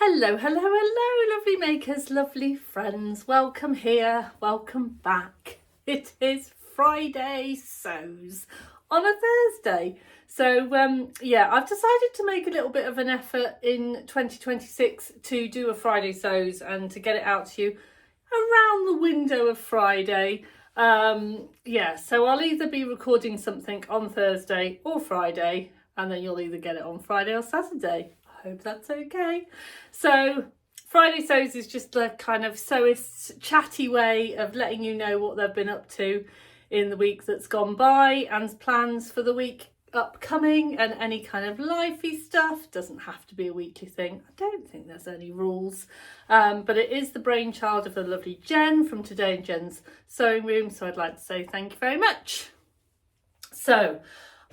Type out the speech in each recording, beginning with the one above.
Hello, hello, hello, lovely makers, lovely friends. Welcome here, welcome back. It is Friday Sews on a Thursday. So yeah, I've decided to make a little bit of an effort in 2026 to do a Friday Sews and to get it out to you around the window of Friday. Yeah, so I'll either be recording something on Thursday or Friday, and then you'll either get it on Friday or Saturday. I hope that's okay. So Friday Sews is just a kind of sewist chatty way of letting you know what they've been up to in the week that's gone by and plans for the week upcoming, and any kind of lifey stuff. Doesn't have to be a weekly thing. I don't think there's any rules, but it is the brainchild of the lovely Jen from Today in Jen's Sewing Room, so I'd like to say thank you very much. So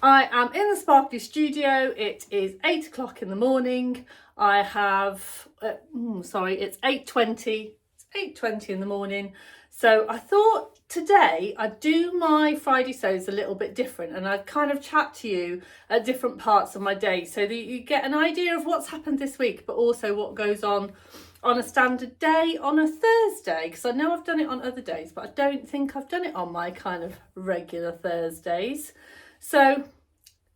I am in the Sparkly studio. It is 8 o'clock in the morning. I have, it's 8:20. It's 8:20 in the morning. So I thought today I'd do my Friday Sews a little bit different, and I'd kind of chat to you at different parts of my day so that you get an idea of what's happened this week, but also what goes on a standard day on a Thursday, because I know I've done it on other days, but I don't think I've done it on my kind of regular Thursdays. So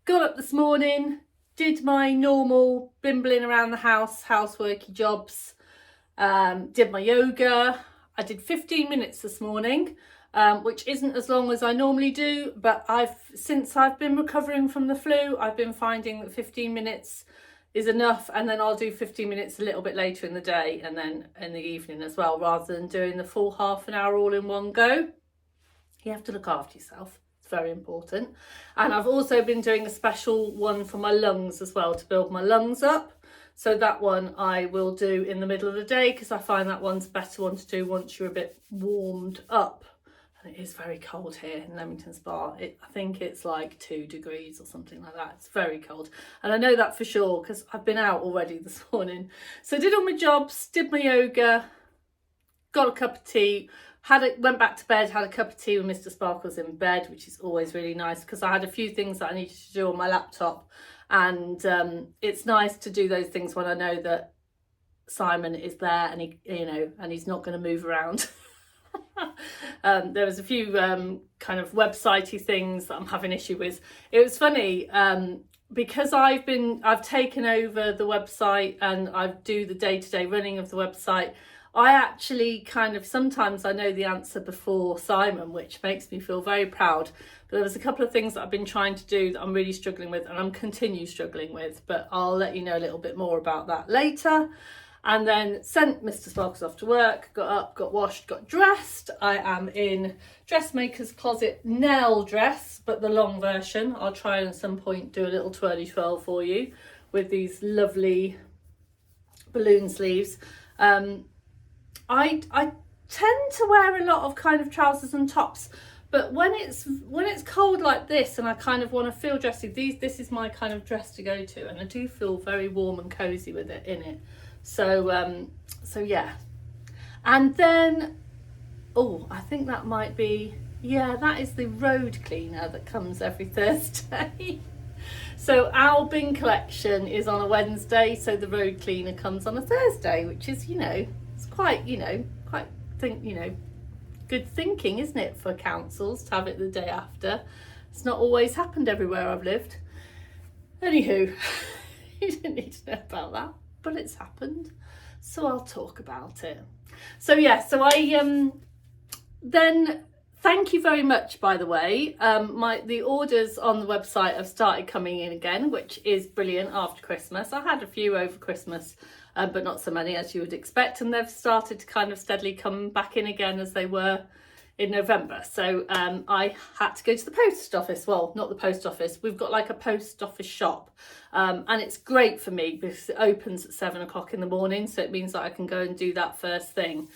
got up this morning, did my normal bimbling around the house, houseworky jobs, did my yoga. I did 15 minutes this morning, which isn't as long as I normally do, but since I've been recovering from the flu, I've been finding that 15 minutes is enough, and then I'll do 15 minutes a little bit later in the day and then in the evening as well, rather than doing the full half an hour all in one go. You have to look after yourself. Very important. And I've also been doing a special one for my lungs as well, to build my lungs up. So that one I will do in the middle of the day, because I find that one's a better one to do once you're a bit warmed up. And it is very cold here in Leamington Spa. I think it's like 2 degrees or something like that. It's very cold. And I know that for sure because I've been out already this morning. So I did all my jobs, did my yoga, got a cup of tea, went back to bed, had a cup of tea with Mr. Sparkles in bed, which is always really nice because I had a few things that I needed to do on my laptop, and it's nice to do those things when I know that Simon is there and he's not going to move around. There was a few kind of websitey things that I'm having issue with. It was funny because I've taken over the website and I do the day-to-day running of the website. I actually kind of, sometimes I know the answer before Simon, which makes me feel very proud. But there was a couple of things that I've been trying to do that I'm really struggling with, and I'm continue struggling with, but I'll let you know a little bit more about that later. And then sent Mr. Sparkles off to work, got up, got washed, got dressed. I am in Dressmaker's Closet Nell dress, but the long version. I'll try and at some point do a little twirly twirl for you with these lovely balloon sleeves. I tend to wear a lot of kind of trousers and tops, but when it's cold like this and I kind of want to feel dressy, this is my kind of dress to go to, and I do feel very warm and cozy with it in it. So yeah. And then I think that might be, yeah, that is the road cleaner that comes every Thursday. So our bin collection is on a Wednesday, so the road cleaner comes on a Thursday, which is, it's quite, good thinking, isn't it, for councils to have it the day after. It's not always happened everywhere I've lived. Anywho, you didn't need to know about that, but it's happened, so I'll talk about it. So yeah, so I then thank you very much, by the way. The orders on the website have started coming in again, which is brilliant after Christmas. I had a few over Christmas, but not so many as you would expect, and they've started to kind of steadily come back in again as they were in November. So I had to go to the post office. Well, not the post office. We've got like a post office shop, and it's great for me because it opens at 7 o'clock in the morning, so it means that I can go and do that first thing.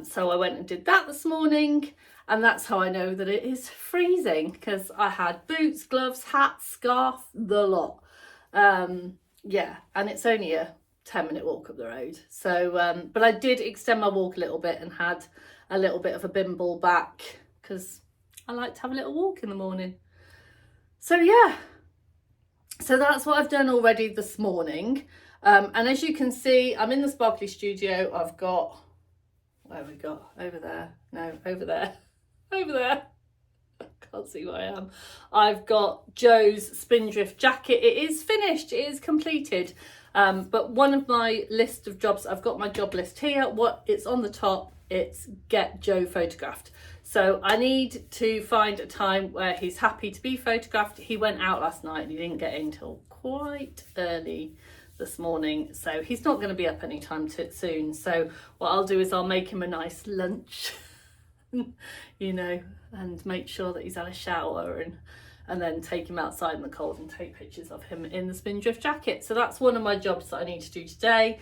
So I went and did that this morning, and that's how I know that it is freezing, because I had boots, gloves, hat, scarf, the lot. Yeah, and it's only a 10-minute walk up the road. So, but I did extend my walk a little bit and had a little bit of a bimble back, because I like to have a little walk in the morning. So yeah, so that's what I've done already this morning. And as you can see, I'm in the sparkly studio. I've got, where have we got? Over there. No, over there. Over there. I can't see where I am. I've got Joe's Spindrift Jacket. It is finished. It is completed. But one of my list of jobs, I've got my job list here. What it's on the top, it's get Joe photographed. So I need to find a time where he's happy to be photographed. He went out last night and he didn't get in till quite early this morning, so he's not going to be up anytime soon. So what I'll do is I'll make him a nice lunch you know, and make sure that he's had a shower, and then take him outside in the cold and take pictures of him in the Spindrift Jacket. So that's one of my jobs that I need to do today.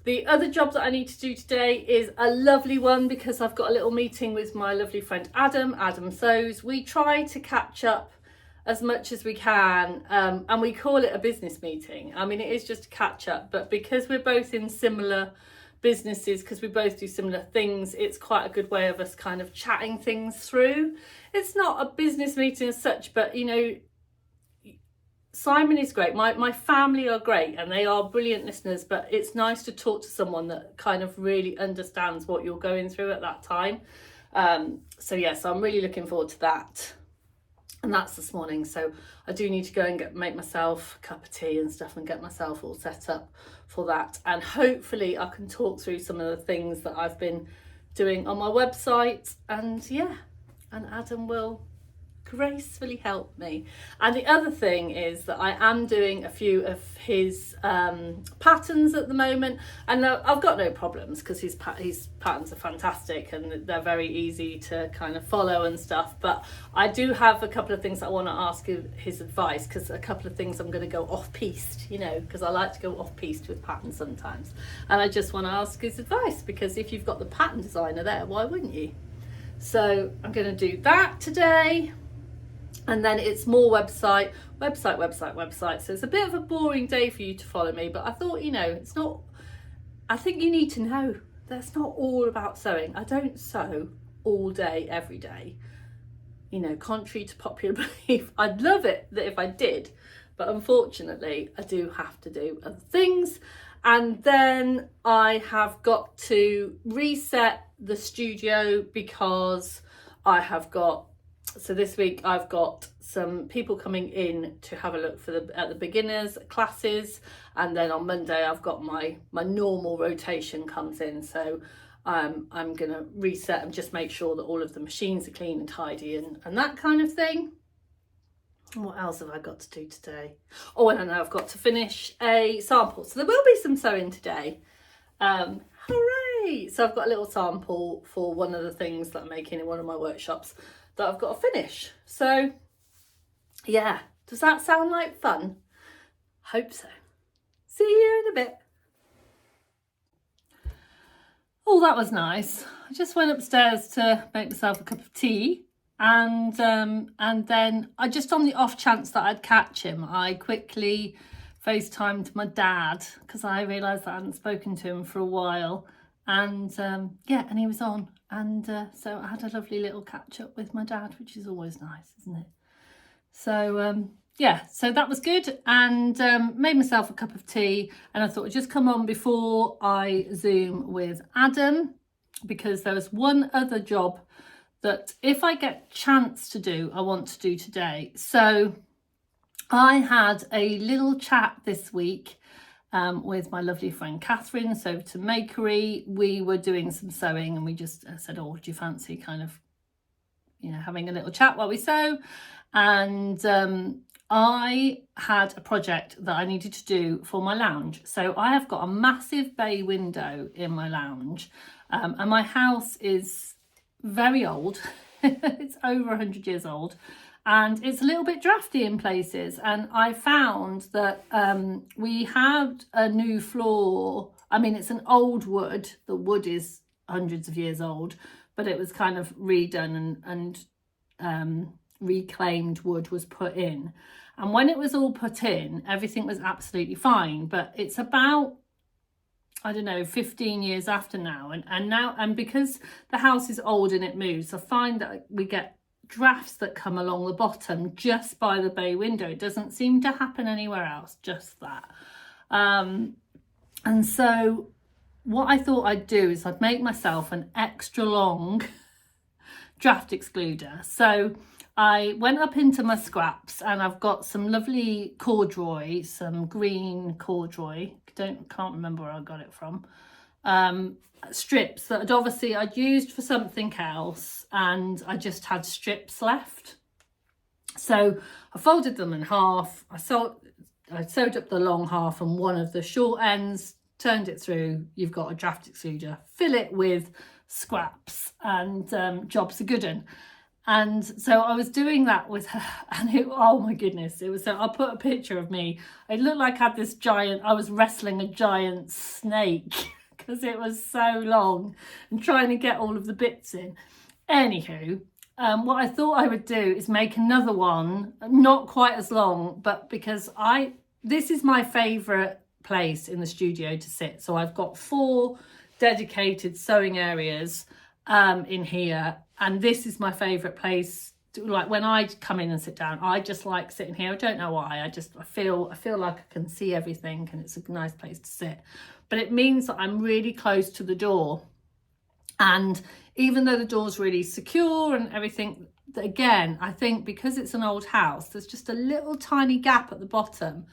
The other job that I need to do today is a lovely one, because I've got a little meeting with my lovely friend Adam Sews. We try to catch up as much as we can, and we call it a business meeting. I mean, it is just a catch up, but because we're both in similar businesses, because we both do similar things, it's quite a good way of us kind of chatting things through. It's not a business meeting as such, but you know, Simon is great, my family are great, and they are brilliant listeners, but it's nice to talk to someone that kind of really understands what you're going through at that time. So yes, I'm really looking forward to that. And that's this morning, so I do need to go and make myself a cup of tea and stuff and get myself all set up for that. And hopefully I can talk through some of the things that I've been doing on my website, and yeah, and Adam will gracefully help me. And the other thing is that I am doing a few of his patterns at the moment, and I've got no problems, because his patterns are fantastic and they're very easy to kind of follow and stuff. But I do have a couple of things that I want to ask his advice, because a couple of things I'm going to go off-piste, you know, because I like to go off-piste with patterns sometimes, and I just want to ask his advice, because if you've got the pattern designer there, why wouldn't you? So I'm going to do that today. And then it's more website. So it's a bit of a boring day for you to follow me, but I thought, you know, it's not, I think you need to know that's not all about sewing. I don't sew all day, every day. You know, contrary to popular belief, I'd love it that if I did, but unfortunately I do have to do other things. And then I have got to reset the studio, because I have got, so this week I've got some people coming in to have a look at the beginners classes, and then on Monday I've got my normal rotation comes in. So I'm gonna reset and just make sure that all of the machines are clean and tidy and that kind of thing. And what else have I got to do today? Oh, and I know I've got to finish a sample, so there will be some sewing today. Hooray! So I've got a little sample for one of the things that I'm making in one of my workshops that I've got to finish. So yeah, does that sound like fun? Hope so. See you in a bit. Oh, that was nice. I just went upstairs to make myself a cup of tea, and then I just, on the off chance that I'd catch him, I quickly FaceTimed my dad, because I realised that I hadn't spoken to him for a while, and yeah, and he was on. And so I had a lovely little catch up with my dad, which is always nice, isn't it? So yeah, so that was good, and made myself a cup of tea, and I thought I'd just come on before I Zoom with Adam, because there was one other job that if I get a chance to do, I want to do today. So I had a little chat this week with my lovely friend Catherine, so to Makery. We were doing some sewing, and we just said, oh, do you fancy kind of, you know, having a little chat while we sew? And I had a project that I needed to do for my lounge. So I have got a massive bay window in my lounge, and my house is very old. It's over 100 years old, and it's a little bit drafty in places. And I found that we had a new floor. I mean, it's an old wood. The wood is hundreds of years old, but it was kind of redone, and reclaimed wood was put in. And when it was all put in, everything was absolutely fine. But it's about, I don't know, 15 years after now. And because the house is old and it moves, I find that we get drafts that come along the bottom just by the bay window. It doesn't seem to happen anywhere else, just that. And so what I thought I'd do is I'd make myself an extra long draft excluder. So I went up into my scraps and I've got some lovely corduroy, some green corduroy. Can't remember where I got it from. Strips that I'd used for something else, and I just had strips left. So I folded them in half. I sewed up the long half and one of the short ends, turned it through. You've got a draft excluder. Fill it with scraps and job's a good one. And so I was doing that with her, and oh my goodness, it was so. I'll put a picture of me. It looked like I was wrestling a giant snake because it was so long and trying to get all of the bits in. Anywho, what I thought I would do is make another one, not quite as long, but because this is my favourite place in the studio to sit. So I've got 4 dedicated sewing areas in here, and this is my favourite place. Like when I come in and sit down, I just like sitting here. I don't know why. I feel like I can see everything, and it's a nice place to sit. But it means that I'm really close to the door, and even though the door's really secure and everything, again, I think because it's an old house, there's just a little tiny gap at the bottom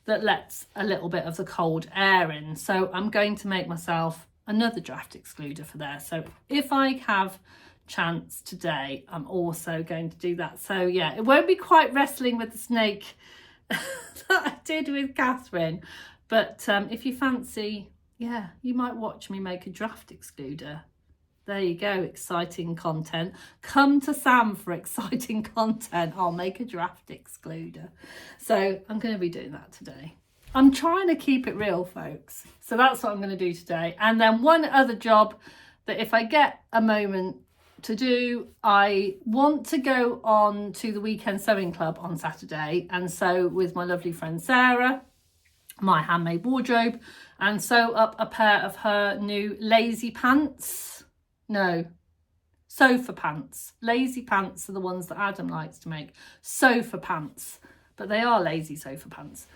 that lets a little bit of the cold air in. So I'm going to make myself another draft excluder for there. So if I have chance today, I'm also going to do that. So yeah, it won't be quite wrestling with the snake that I did with Catherine, but if you fancy, yeah, you might watch me make a draft excluder. There you go, exciting content. Come to Sam for exciting content. I'll make a draft excluder. So I'm going to be doing that today. I'm trying to keep it real, folks. So that's what I'm going to do today. And then one other job that if I get a moment to do, I want to go on to the Weekend Sewing Club on Saturday and sew with my lovely friend Sarah, my handmade wardrobe, and sew up a pair of her new lazy pants. No, sofa pants. Lazy pants are the ones that Adam likes to make. Sofa pants, but they are lazy sofa pants.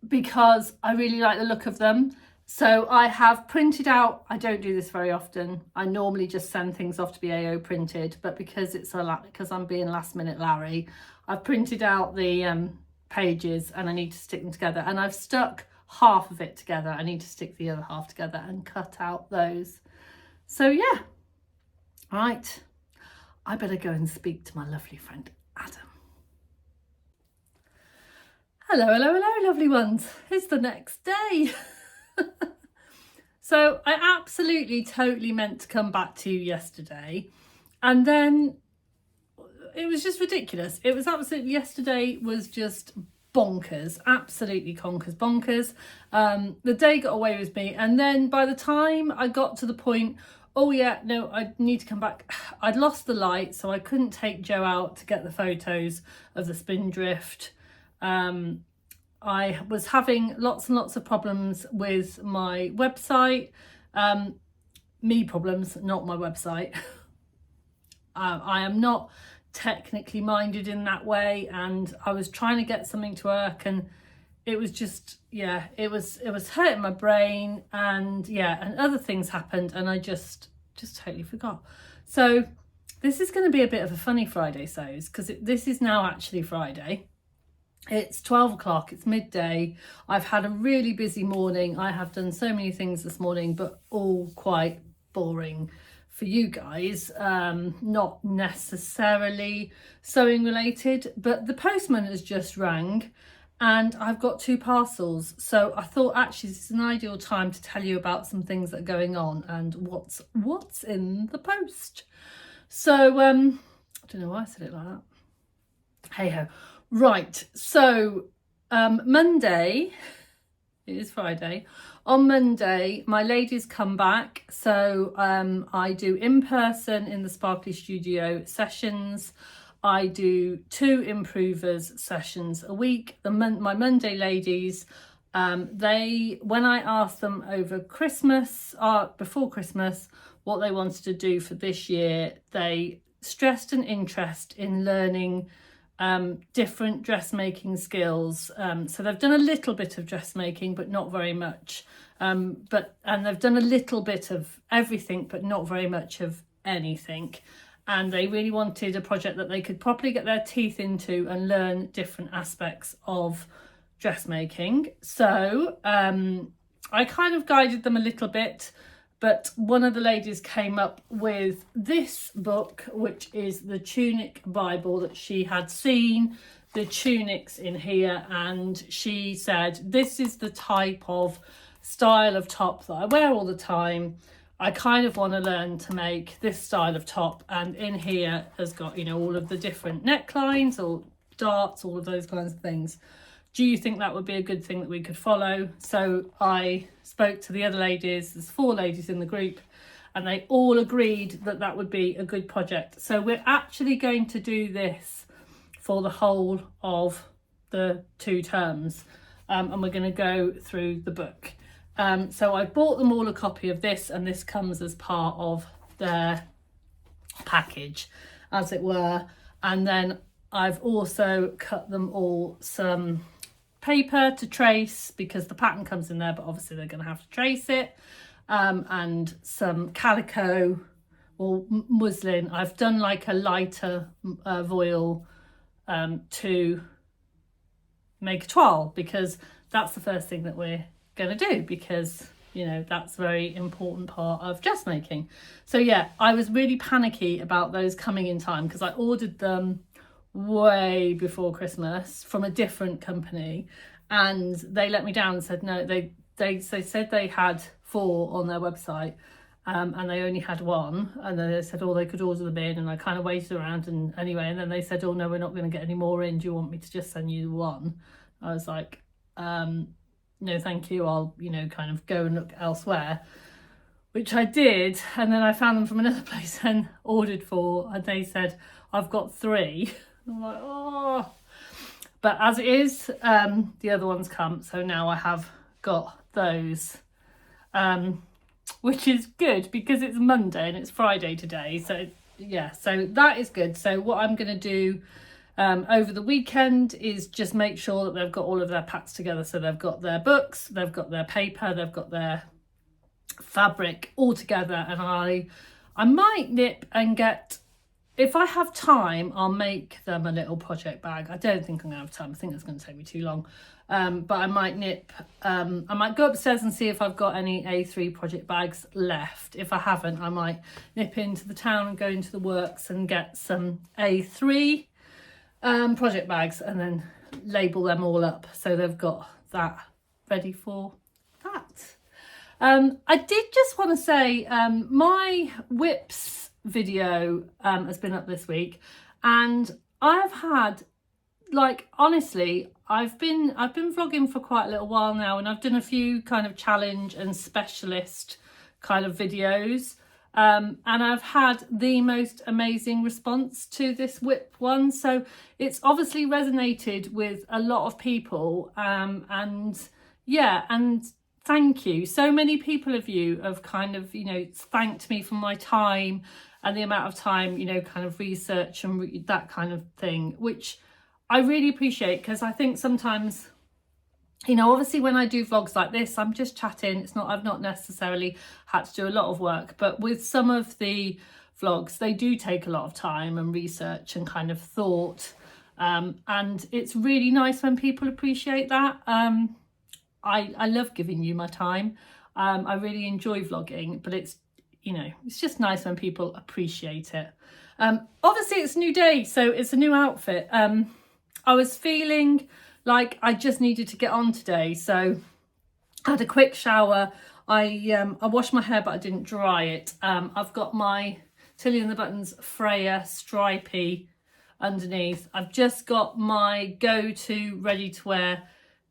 Because I really like the look of them. So I have printed out, I don't do this very often. I normally just send things off to be AO printed, but because I'm being last minute Larry, I've printed out the pages and I need to stick them together, and I've stuck half of it together. I need to stick the other half together and cut out those. So yeah, right, I better go and speak to my lovely friend Adam. Hello, lovely ones. It's the next day. So I absolutely, totally meant to come back to you yesterday, and then it was just ridiculous. It was absolutely, yesterday was just bonkers, absolutely bonkers. The day got away with me, and then by the time I got to the point, oh yeah, no, I need to come back, I'd lost the light, so I couldn't take Joe out to get the photos of the Spindrift. I was having lots and lots of problems with my website. Me problems, not my website. I am not technically minded in that way, and I was trying to get something to work, and it was just, yeah, it was hurting my brain, and yeah, and other things happened, and I just totally forgot. So this is going to be a bit of a funny Friday sews, because this is now actually Friday. It's 12 o'clock, it's midday. I've had a really busy morning. I have done so many things this morning, but all quite boring for you guys, not necessarily sewing related, but the postman has just rang and I've got 2 parcels. So I thought actually this is an ideal time to tell you about some things that are going on and what's in the post. So I don't know why I said it like that. Hey ho. Right, so Monday, it is Friday. On Monday, my ladies come back. So I do in person in the Sparkly Studio sessions. I do 2 improvers sessions a week. My Monday ladies, when I asked them over Christmas, before Christmas, what they wanted to do for this year, they stressed an interest in learning different dressmaking skills. So they've done a little bit of dressmaking, but not very much. And they've done a little bit of everything, but not very much of anything. And they really wanted a project that they could properly get their teeth into and learn different aspects of dressmaking. So I kind of guided them a little bit, but one of the ladies came up with this book, which is the Tunic Bible, that she had seen the tunics in here, and she said, this is the type of style of top that I wear all the time. I kind of want to learn to make this style of top, and in here has got, you know, all of the different necklines or darts, all of those kinds of things. Do you think that would be a good thing that we could follow? So I spoke to the other ladies, there's 4 ladies in the group, and they all agreed that that would be a good project. So we're actually going to do this for the whole of the 2 terms, and we're going to go through the book. So I bought them all a copy of this, and this comes as part of their package, as it were. And then I've also cut them all some paper to trace, because the pattern comes in there, but obviously they're going to have to trace it, and some calico or muslin. I've done like a lighter voile to make a toile, because that's the first thing that we're going to do, because, you know, that's a very important part of dressmaking. So yeah, I was really panicky about those coming in time, because I ordered them way before Christmas from a different company, and they let me down and said no, they said they had 4 on their website, and they only had 1, and then they said, oh, they could order them in, and I kind of waited around, and anyway, and then they said, oh no, we're not going to get any more in, do you want me to just send you 1? I was like, no thank you, I'll, you know, kind of go and look elsewhere, which I did. And then I found them from another place and ordered 4, and they said, I've got 3. I'm like, oh, but as it is, the other ones come, so now I have got those, which is good, because it's Monday and it's Friday today, so yeah, so that is good. So what I'm going to do over the weekend is just make sure that they've got all of their packs together. So they've got their books, they've got their paper, they've got their fabric all together, and I might nip and get, if I have time, I'll make them a little project bag. I don't think I'm gonna have time, I think that's going to take me too long, but I might nip, I might go upstairs and see if I've got any A3 project bags left. If I haven't, I might nip into the town and go into the works and get some A3 project bags, and then label them all up so they've got that ready for that. I did just want to say, my whips video has been up this week, and I've had, like, honestly, I've been vlogging for quite a little while now, and I've done a few kind of challenge and specialist kind of videos, and I've had the most amazing response to this whip one. So it's obviously resonated with a lot of people, and yeah, and thank you. So many people of you have kind of, you know, thanked me for my time and the amount of time, you know, kind of research and that kind of thing, which I really appreciate, because I think sometimes, you know, obviously when I do vlogs like this, I'm just chatting. It's not, I've not necessarily had to do a lot of work, but with some of the vlogs, they do take a lot of time and research and kind of thought. And it's really nice when people appreciate that. I love giving you my time. I really enjoy vlogging, but it's, you know, it's just nice when people appreciate it. Obviously it's a new day, so it's a new outfit. I was feeling like I just needed to get on today, so I had a quick shower. I washed my hair, but I didn't dry it. I've got my Tilly and the Buttons Freya stripy underneath. I've just got my go-to ready-to-wear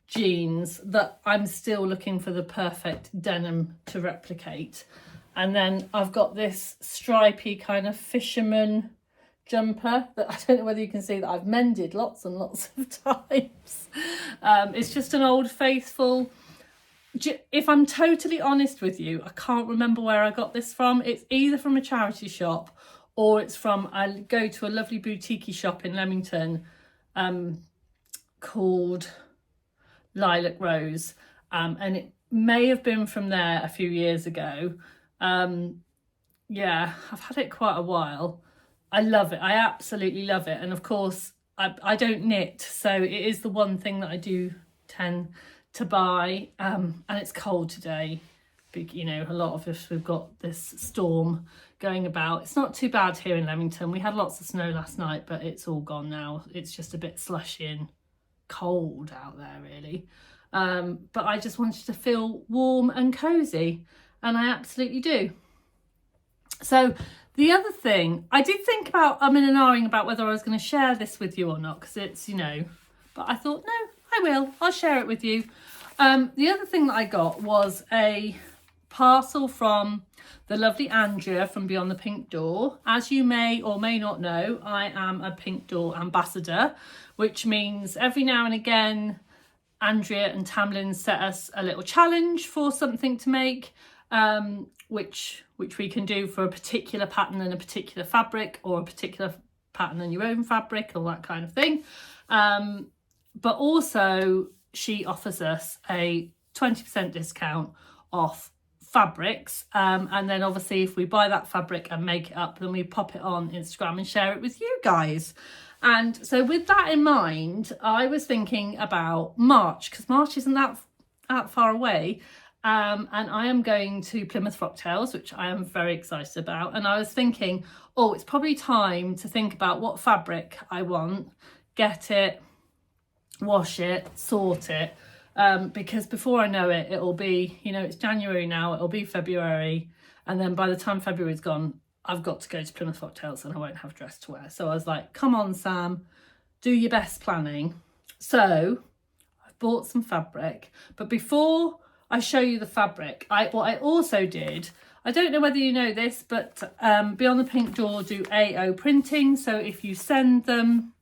jeans that I'm still looking for the perfect denim to replicate. And then I've got this stripy kind of fisherman jumper that I don't know whether you can see that I've mended lots and lots of times. It's just an Old Faithful. If I'm totally honest with you, I can't remember where I got this from. It's either from a charity shop, or it's from, I go to a lovely boutique shop in Leamington, called Lilac Rose, and it may have been from there a few years ago. Yeah, I've had it quite a while. I love it. I absolutely love it. And of course, I don't knit, so it is the one thing that I do tend to buy. And it's cold today. You know, a lot of us, we've got this storm going about. It's not too bad here in Leamington. We had lots of snow last night, but it's all gone now. It's just a bit slushy and cold out there, really. But I just wanted to feel warm and cozy, and I absolutely do. So the other thing, I did think about, I'm in an ahhing about whether I was going to share this with you or not, because it's, you know, but I thought, no, I will. I'll share it with you. The other thing that I got was a parcel from the lovely Andrea from Beyond the Pink Door. As you may or may not know, I am a Pink Door ambassador, which means every now and again, Andrea and Tamlin set us a little challenge for something to make, which we can do for a particular pattern and a particular fabric, or a particular pattern and your own fabric, or that kind of thing. But also she offers us a 20% discount off fabrics, and then obviously if we buy that fabric and make it up, then we pop it on Instagram and share it with you guys. And so with that in mind, I was thinking about March, because March isn't that far away. And I am going to Plymouth Frocktails, which I am very excited about. And I was thinking, oh, it's probably time to think about what fabric I want, get it, wash it, sort it. Because before I know it, it'll be, you know, it's January now, it'll be February. And then by the time February's gone, I've got to go to Plymouth Frocktails and I won't have a dress to wear. So I was like, come on, Sam, do your best planning. So I've bought some fabric, but before I show you the fabric, what I also did, I don't know whether you know this, but Beyond the Pink Door do AO printing. So if you send them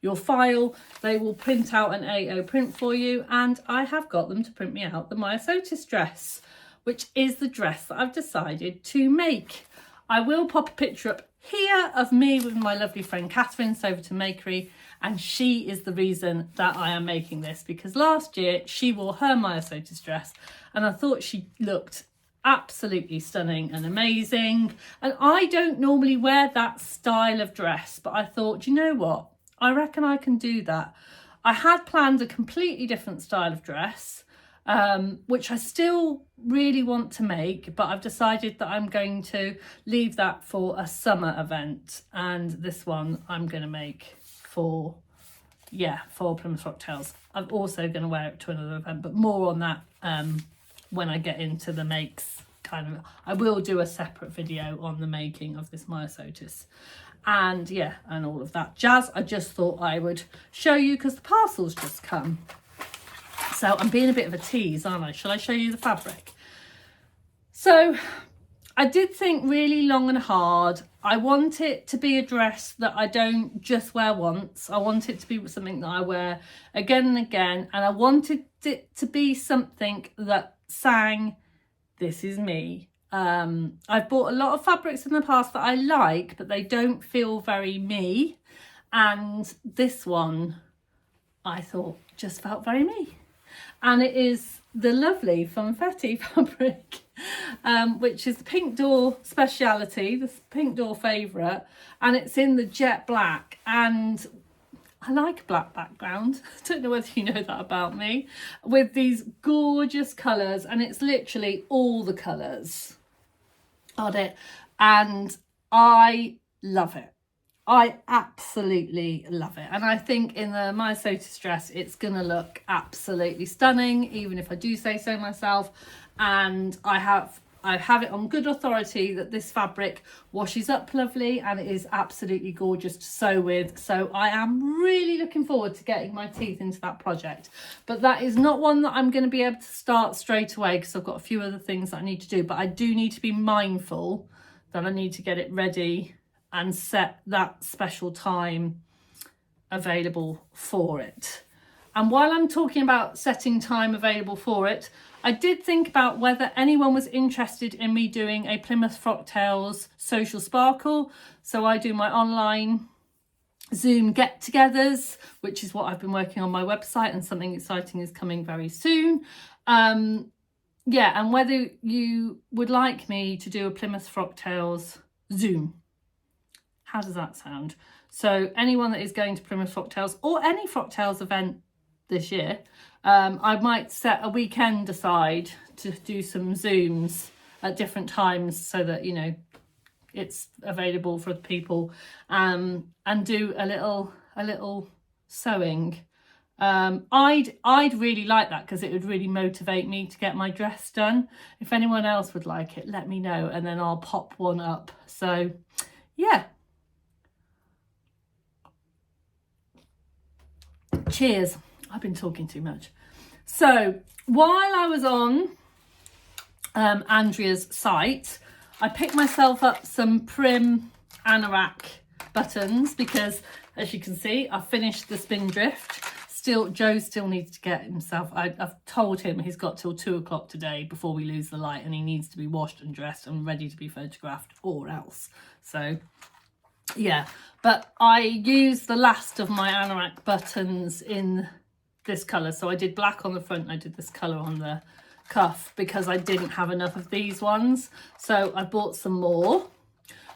your file, they will print out an AO print for you. And I have got them to print me out the Maya Sotis dress, which is the dress that I've decided to make. I will pop a picture up here of me with my lovely friend Catherine, Sover to Makery, and she is the reason that I am making this, because last year she wore her Maya Sotis dress and I thought she looked absolutely stunning and amazing. And I don't normally wear that style of dress, but I thought, you know what, I reckon I can do that. I had planned a completely different style of dress, which I still really want to make, but I've decided that I'm going to leave that for a summer event, and this one I'm going to make for Plymouth Frocktails. I'm also going to wear it to another event, but more on that when I get into the makes kind of. I will do a separate video on the making of this Maya Sotis, and and all of that jazz. I just thought I would show you because the parcel's just come. So I'm being a bit of a tease, aren't I? Shall I show you the fabric? So I did think really long and hard. I want it to be a dress that I don't just wear once. I want it to be something that I wear again and again. And I wanted it to be something that sang, this is me. I've bought a lot of fabrics in the past that I like, but they don't feel very me. And this one, I thought, just felt very me. And it is the lovely Funfetti fabric, which is the Pink Door speciality, the Pink Door favourite, and it's in the jet black. And I like a black background. I don't know whether you know that about me, with these gorgeous colours, and it's literally all the colours on it, and I love it. I absolutely love it. And I think in the Maya Sotis dress, it's going to look absolutely stunning, even if I do say so myself. And I have it on good authority that this fabric washes up lovely and it is absolutely gorgeous to sew with. So I am really looking forward to getting my teeth into that project. But that is not one that I'm going to be able to start straight away because I've got a few other things that I need to do. But I do need to be mindful that I need to get it ready and set that special time available for it. And while I'm talking about setting time available for it, I did think about whether anyone was interested in me doing a Plymouth Frocktails social sparkle. So I do my online Zoom get-togethers, which is what I've been working on my website, and something exciting is coming very soon. Yeah, and whether you would like me to do a Plymouth Frocktails Zoom. How does that sound? So anyone that is going to Plymouth Frocktails or any Frocktails event this year, I might set a weekend aside to do some Zooms at different times so that, you know, it's available for people, and do a little sewing. I'd really like that because it would really motivate me to get my dress done. If anyone else would like it, let me know, and then I'll pop one up. So yeah, cheers. I've been talking too much. So while I was on Andrea's site, I picked myself up some Prim anorak buttons because, as you can see, I finished the Spindrift. Joe still needs to get himself, I've told him he's got till 2 o'clock today before we lose the light, and he needs to be washed and dressed and ready to be photographed or else. So yeah, but I used the last of my anorak buttons in this colour. So I did black on the front, I did this colour on the cuff because I didn't have enough of these ones. So I bought some more,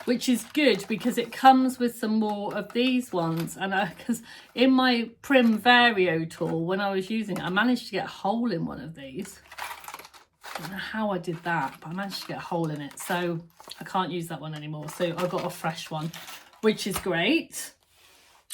which is good because it comes with some more of these ones. And because in my Prim Vario tool, when I was using it, I managed to get a hole in one of these. I don't know how I did that, but I managed to get a hole in it. So I can't use that one anymore. So I got a fresh one, which is great.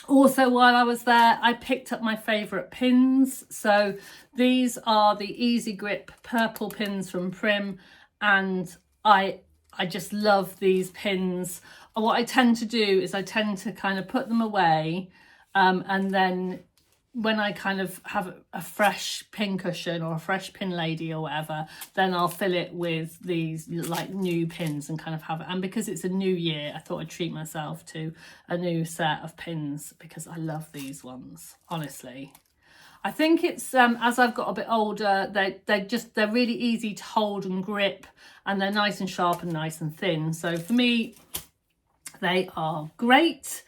Also, while I was there, I picked up my favourite pins. So these are the Easy Grip purple pins from Prim, and I just love these pins. What I tend to do is I tend to kind of put them away, and then when I kind of have a fresh pin cushion or a fresh pin lady or whatever, then I'll fill it with these like new pins and kind of have it. And because it's a new year, I thought I'd treat myself to a new set of pins because I love these ones, honestly. I think it's as I've got a bit older, they're really easy to hold and grip, and they're nice and sharp and nice and thin. So for me, they are great.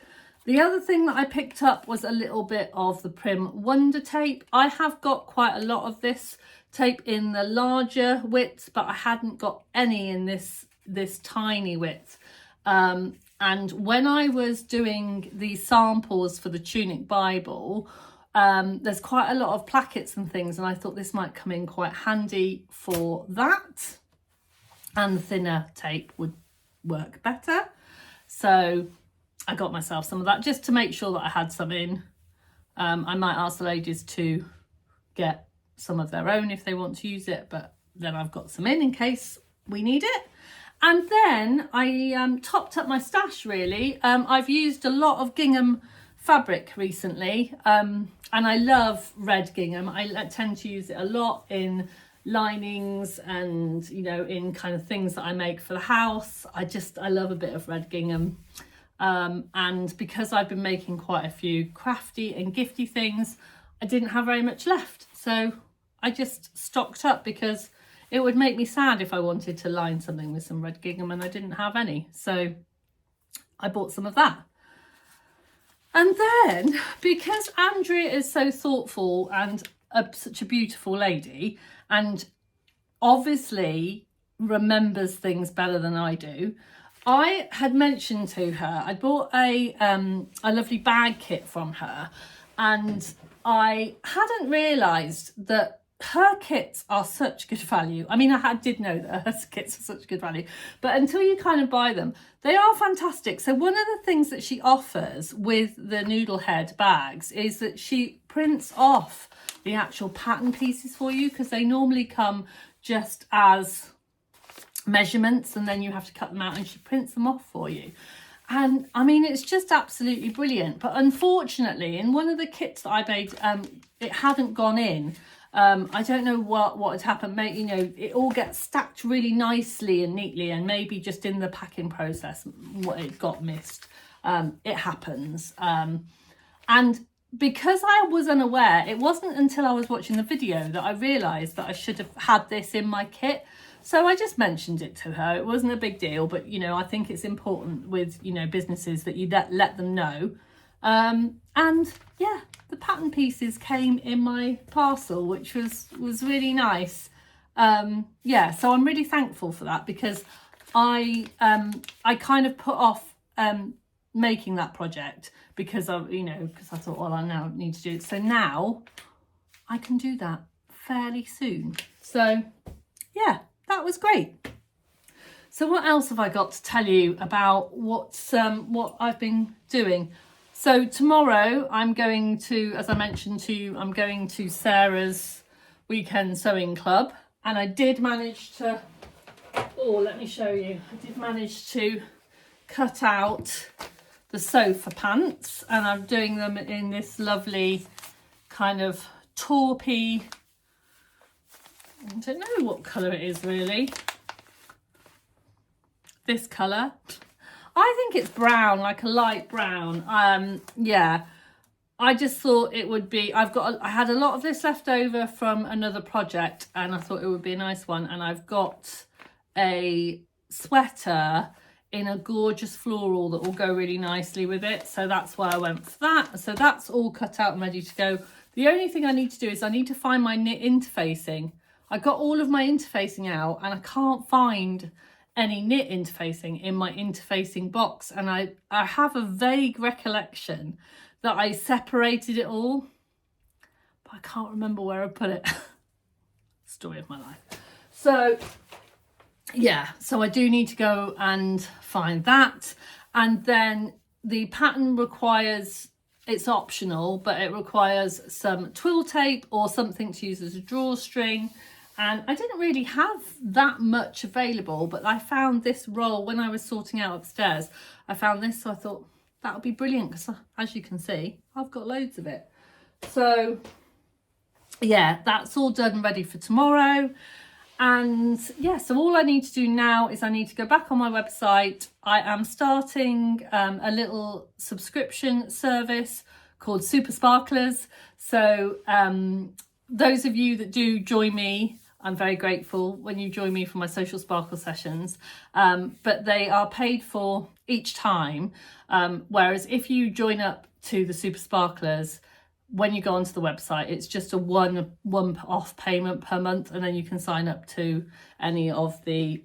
The other thing that I picked up was a little bit of the Prim Wonder tape. I have got quite a lot of this tape in the larger width, but I hadn't got any in this tiny width. And when I was doing the samples for the Tunic Bible, there's quite a lot of plackets and things, and I thought this might come in quite handy for that. And the thinner tape would work better. So I got myself some of that just to make sure that I had some in. I might ask the ladies to get some of their own if they want to use it, but then I've got some in case we need it. And then I topped up my stash really. I've used a lot of gingham fabric recently, and I love red gingham. I tend to use it a lot in linings and, you know, in kind of things that I make for the house. I love a bit of red gingham. And because I've been making quite a few crafty and gifty things, I didn't have very much left. So I just stocked up because it would make me sad if I wanted to line something with some red gingham and I didn't have any. So I bought some of that. And then, because Andrea is so thoughtful and such a beautiful lady, and obviously remembers things better than I do, I had mentioned to her, I bought a lovely bag kit from her, and I hadn't realised that her kits are such good value. I mean, did know that her kits are such good value, but until you kind of buy them, they are fantastic. So one of the things that she offers with the noodle head bags is that she prints off the actual pattern pieces for you, because they normally come just as measurements and then you have to cut them out, and she prints them off for you. And I mean, it's just absolutely brilliant. But unfortunately, in one of the kits that I made, it hadn't gone in. I don't know what had happened. Maybe, you know, it all gets stacked really nicely and neatly, and maybe just in the packing process, it got missed. It happens. And because I was unaware, it wasn't until I was watching the video that I realised that I should have had this in my kit. So I just mentioned it to her. It wasn't a big deal, but, you know, I think it's important with, you know, businesses that you let them know And yeah, the pattern pieces came in my parcel, which was really nice. Yeah, so I'm really thankful for that, because I kind of put off making that project because I thought, well, I now need to do it. So now I can do that fairly soon. So yeah, that was great. So what else have I got to tell you about what I've been doing? So tomorrow I'm going to, as I mentioned to you, I'm going to Sarah's weekend sewing club, and I did manage to, let me show you. I did manage to cut out the sofa pants, and I'm doing them in this lovely kind of taupey, I don't know what colour it is really. This colour, I think it's brown, like a light brown. Yeah, I just thought it would be, I had a lot of this left over from another project, and I thought it would be a nice one. And I've got a sweater in a gorgeous floral that will go really nicely with it, so that's why I went for that. So that's all cut out and ready to go. The only thing I need to do is I need to find my knit interfacing. I got all of my interfacing out, and I can't find any knit interfacing in my interfacing box, and I have a vague recollection that I separated it all, but I can't remember where I put it. Story of my life. So yeah, so I do need to go and find that. And then the pattern requires, it's optional, but it requires some twill tape or something to use as a drawstring. And I didn't really have that much available, but I found this roll when I was sorting out upstairs. I found this, so I thought that would be brilliant, because as you can see, I've got loads of it. So yeah, that's all done and ready for tomorrow. And yeah, so all I need to do now is I need to go back on my website. I am starting a little subscription service called Super Sparklers. So those of you that do join me, I'm very grateful when you join me for my social sparkle sessions, but they are paid for each time. Whereas if you join up to the Super Sparklers, when you go onto the website, it's just a one-off payment per month, and then you can sign up to any of the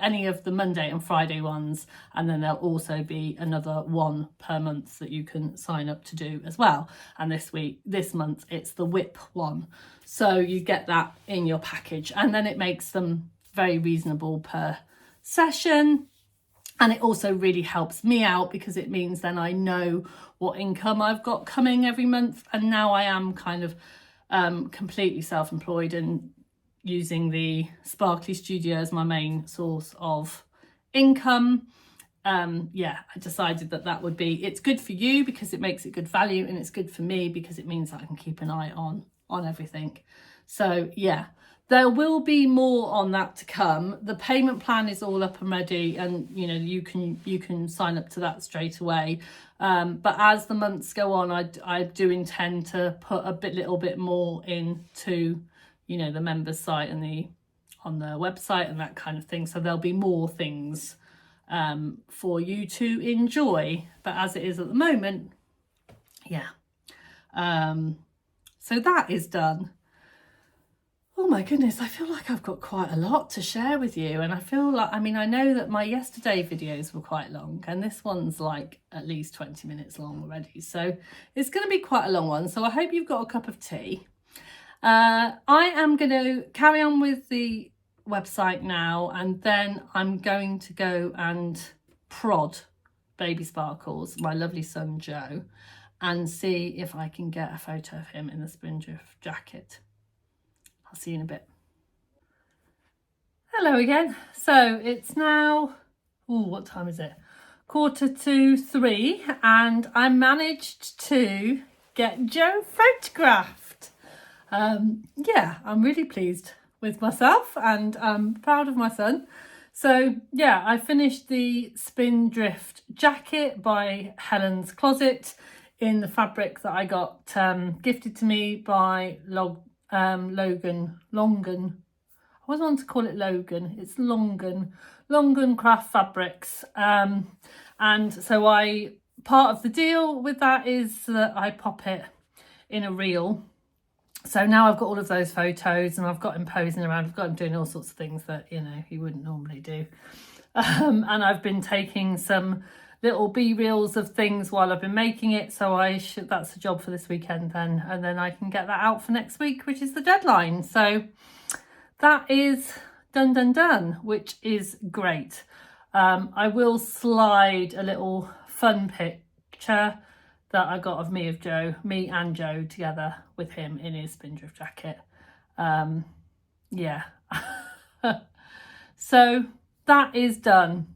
any of the Monday and Friday ones, and then there'll also be another one per month that you can sign up to do as well. And this month it's the whip one, so you get that in your package, and then it makes them very reasonable per session. And it also really helps me out, because it means then I know what income I've got coming every month. And now I am kind of completely self-employed and using the Sparkly Studio as my main source of income. Yeah, I decided that would be, it's good for you because it makes it good value, and it's good for me because it means that I can keep an eye on everything. So yeah, there will be more on that to come. The payment plan is all up and ready, and you can sign up to that straight away. But as the months go on, I do intend to put a little bit more into the members site and on the website and that kind of thing. So there'll be more things for you to enjoy. But as it is at the moment, yeah. So that is done. Oh my goodness, I feel like I've got quite a lot to share with you, and I feel like, I know that my yesterday videos were quite long, and this one's like at least 20 minutes long already, so it's going to be quite a long one. So I hope you've got a cup of tea. I am going to carry on with the website now, and then I'm going to go and prod Baby Sparkles, my lovely son Joe, and see if I can get a photo of him in the Spindrift jacket. I'll see you in a bit. Hello again. So it's now, what time is it? 2:45, and I managed to get Joe photographed. Yeah, I'm really pleased with myself, and I'm proud of my son. So yeah, I finished the Spindrift Jacket by Helen's Closet in the fabric that I got gifted to me by Logan. I always want to call it Logan. It's Longan Craft Fabrics. And And so part of the deal with that is that I pop it in a reel. So now I've got all of those photos, and I've got him posing around. I've got him doing all sorts of things that, you know, he wouldn't normally do. And I've been taking some little B-reels of things while I've been making it. So that's a job for this weekend then. And then I can get that out for next week, which is the deadline. So that is done, which is great. I will slide a little fun picture that I got of me and Joe together with him in his Spindrift Jacket. Yeah. So that is done.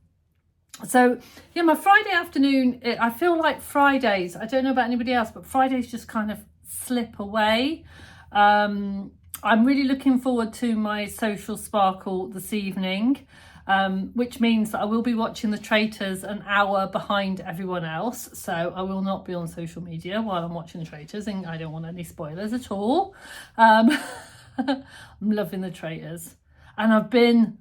So yeah, my Friday afternoon, I feel like Fridays, I don't know about anybody else, but Fridays just kind of slip away. I'm really looking forward to my social sparkle this evening. Which means that I will be watching The Traitors an hour behind everyone else. So I will not be on social media while I'm watching The Traitors, and I don't want any spoilers at all. I'm loving The Traitors, and I've been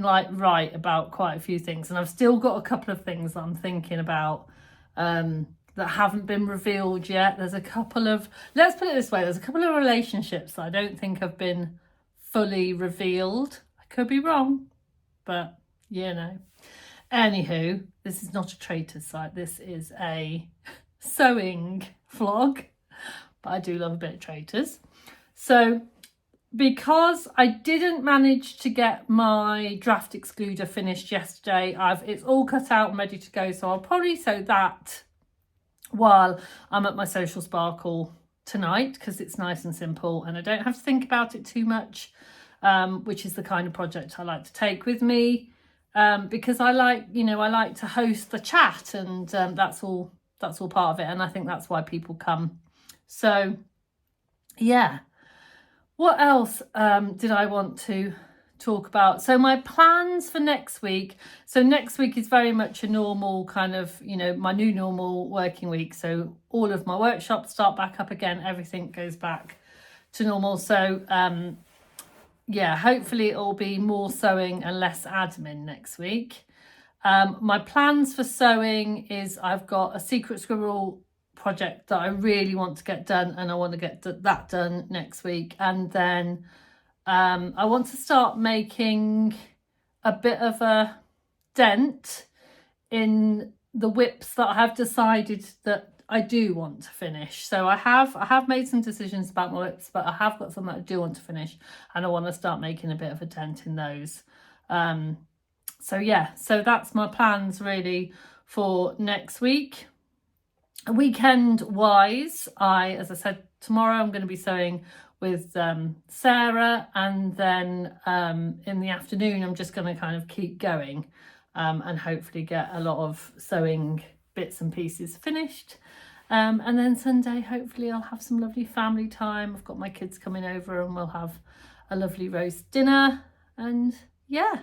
like right about quite a few things, and I've still got a couple of things that I'm thinking about that haven't been revealed yet. There's a couple of, let's put it this way, there's a couple of relationships that I don't think have been fully revealed. I could be wrong, but you know. Anywho, this is not a Traitors site, this is a sewing vlog, but I do love a bit of Traitors. So because I didn't manage to get my draft excluder finished yesterday, it's all cut out and ready to go, so I'll probably sew that while I'm at my social sparkle tonight, because it's nice and simple and I don't have to think about it too much. Which is the kind of project I like to take with me, because I like to host the chat, and that's all part of it, and I think that's why people come. So yeah, what else did I want to talk about? So my plans for next week. So next week is very much a normal kind of, you know, my new normal working week. So all of my workshops start back up again, everything goes back to normal. So yeah, hopefully it'll be more sewing and less admin next week. My plans for sewing is I've got a secret squirrel project that I really want to get done, and I want to get that done next week. And then I want to start making a bit of a dent in the whips that I have decided that I do want to finish. So I have made some decisions about my whips, but I have got some that I do want to finish, and I want to start making a bit of a dent in those. So yeah, so that's my plans really for next week. Weekend wise, as I said, tomorrow I'm going to be sewing with Sarah, and then in the afternoon I'm just going to kind of keep going and hopefully get a lot of sewing bits and pieces finished. And then Sunday, hopefully I'll have some lovely family time. I've got my kids coming over and we'll have a lovely roast dinner, and yeah.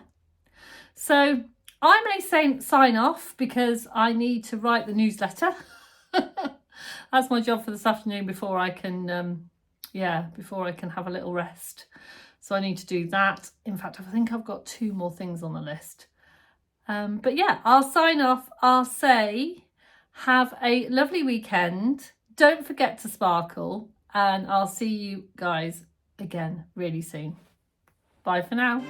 So I may sign off because I need to write the newsletter. That's my job for this afternoon before I can have a little rest. So I need to do that. In fact, I think I've got 2 more things on the list. But yeah, I'll sign off. I'll say have a lovely weekend. Don't forget to sparkle, and I'll see you guys again really soon. Bye for now.